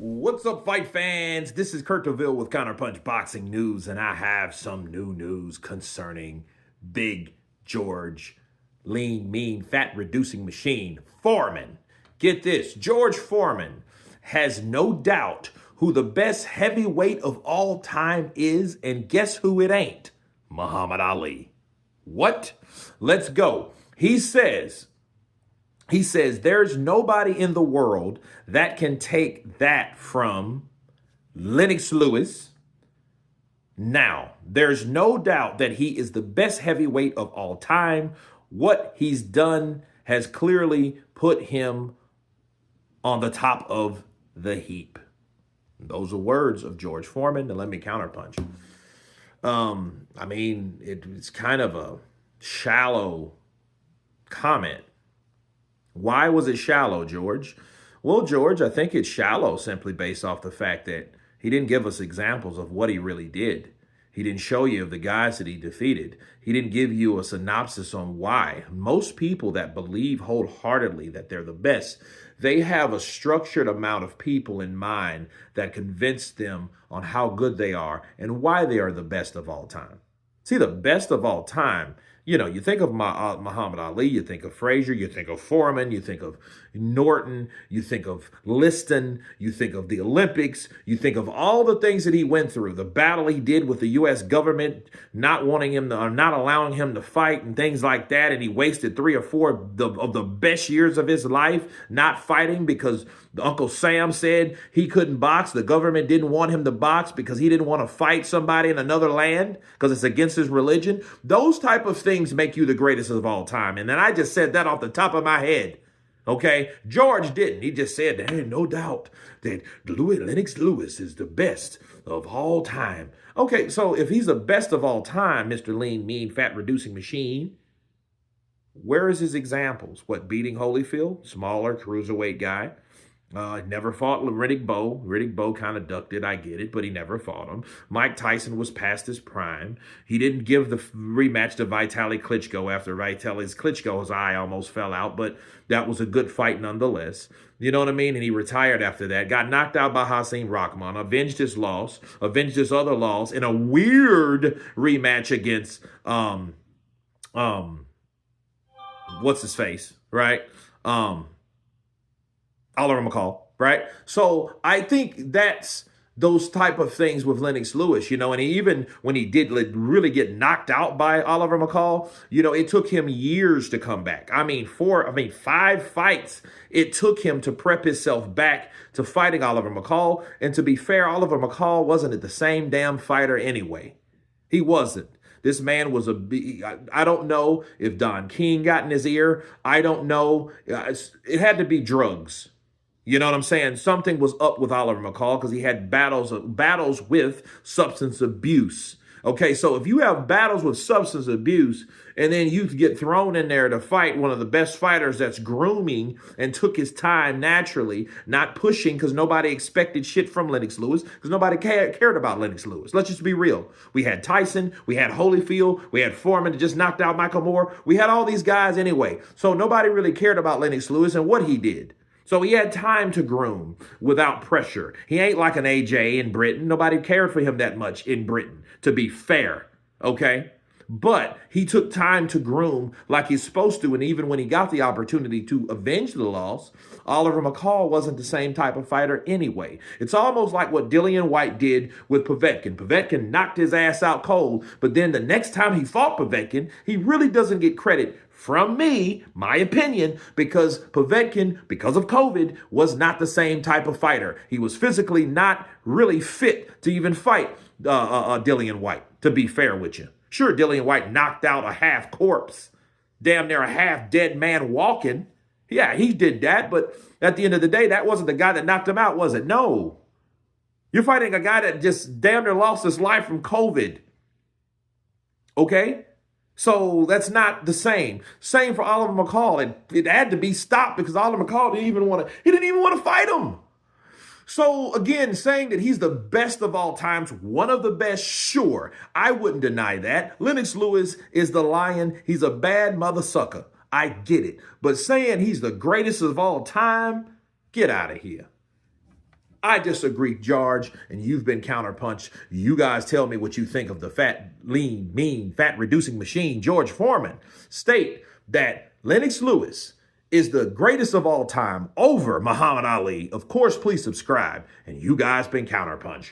What's up, fight fans? This is Kurt DeVille with Counterpunch Boxing News, and I have some new news concerning Big George, lean, mean, fat-reducing machine, Foreman. Get this, George Foreman has no doubt who the best heavyweight of all time is, and guess who it ain't? Muhammad Ali. What? Let's go. He says, there's nobody in the world that can take that from Lennox Lewis. Now, there's no doubt that he is the best heavyweight of all time. What he's done has clearly put him on the top of the heap. Those are words of George Foreman, and let me counterpunch. It's kind of a shallow comment. Why was it shallow, George? Well, George, I think it's shallow simply based off the fact that he didn't give us examples of what he really did. He didn't show you of the guys that he defeated. He didn't give you a synopsis on why. Most people that believe wholeheartedly that they're the best, they have a structured amount of people in mind that convince them on how good they are and why they are the best of all time. See, the best of all time, you think of Muhammad Ali, you think of Frazier, you think of Foreman, you think of Norton, you think of Liston, you think of the Olympics, you think of all the things that he went through, the battle he did with the U.S. government, not wanting him to, or not allowing him to fight and things like that. And he wasted 3 or 4 of the best years of his life not fighting because Uncle Sam said he couldn't box. The government didn't want him to box because he didn't want to fight somebody in another land because it's against his religion. Those type of things make you the greatest of all time. And then I just said that off the top of my head. Okay, George didn't. He just said there ain't no doubt that Lennox Lewis is the best of all time. Okay, so if he's the best of all time, Mr. Lean, Mean, Fat Reducing Machine, where is his examples? What, beating Holyfield, smaller cruiserweight guy? Never fought Riddick Bowe. Riddick Bowe kind of ducked it, I get it, but he never fought him. Mike Tyson was past his prime. He didn't give the rematch to Vitaly Klitschko after Klitschko's eye almost fell out, but that was a good fight nonetheless. You know what I mean? And he retired after that. Got knocked out by Hasim Rahman, avenged his loss, avenged his other loss in a weird rematch against what's his face, right? Oliver McCall, right? So I think that's those type of things with Lennox Lewis, and even when he did really get knocked out by Oliver McCall, it took him years to come back. 5 fights it took him to prep himself back to fighting Oliver McCall. And to be fair, Oliver McCall wasn't the same damn fighter anyway. He wasn't. This man was I don't know if Don King got in his ear. I don't know. It had to be drugs. You know what I'm saying? Something was up with Oliver McCall because he had battles with substance abuse. Okay, so if you have battles with substance abuse and then you get thrown in there to fight one of the best fighters that's grooming and took his time naturally, not pushing because nobody expected shit from Lennox Lewis because nobody cared about Lennox Lewis. Let's just be real. We had Tyson, we had Holyfield, we had Foreman that just knocked out Michael Moore. We had all these guys anyway. So nobody really cared about Lennox Lewis and what he did. So he had time to groom without pressure. He ain't like an AJ in Britain. Nobody cared for him that much in Britain, to be fair, okay? But he took time to groom like he's supposed to, and even when he got the opportunity to avenge the loss, Oliver McCall wasn't the same type of fighter anyway. It's almost like what Dillian White did with Povetkin. Povetkin knocked his ass out cold, but then the next time he fought Povetkin, he really doesn't get credit from me, my opinion, because Povetkin, because of COVID, was not the same type of fighter. He was physically not really fit to even fight Dillian White, to be fair with you. Sure, Dillian White knocked out a half corpse, damn near a half dead man walking. Yeah, he did that, but at the end of the day, that wasn't the guy that knocked him out, was it? No. You're fighting a guy that just damn near lost his life from COVID. Okay? So that's not the same. Same for Oliver McCall. It had to be stopped because Oliver McCall didn't even want to fight him. So again, saying that he's the best of all times, one of the best, sure, I wouldn't deny that. Lennox Lewis is the lion. He's a bad mother sucker. I get it. But saying he's the greatest of all time, get out of here. I disagree, George, and you've been counterpunched. You guys tell me what you think of the fat, lean, mean, fat-reducing machine, George Foreman, state that Lennox Lewis is the greatest of all time over Muhammad Ali. Of course, please subscribe. And you guys been counterpunched.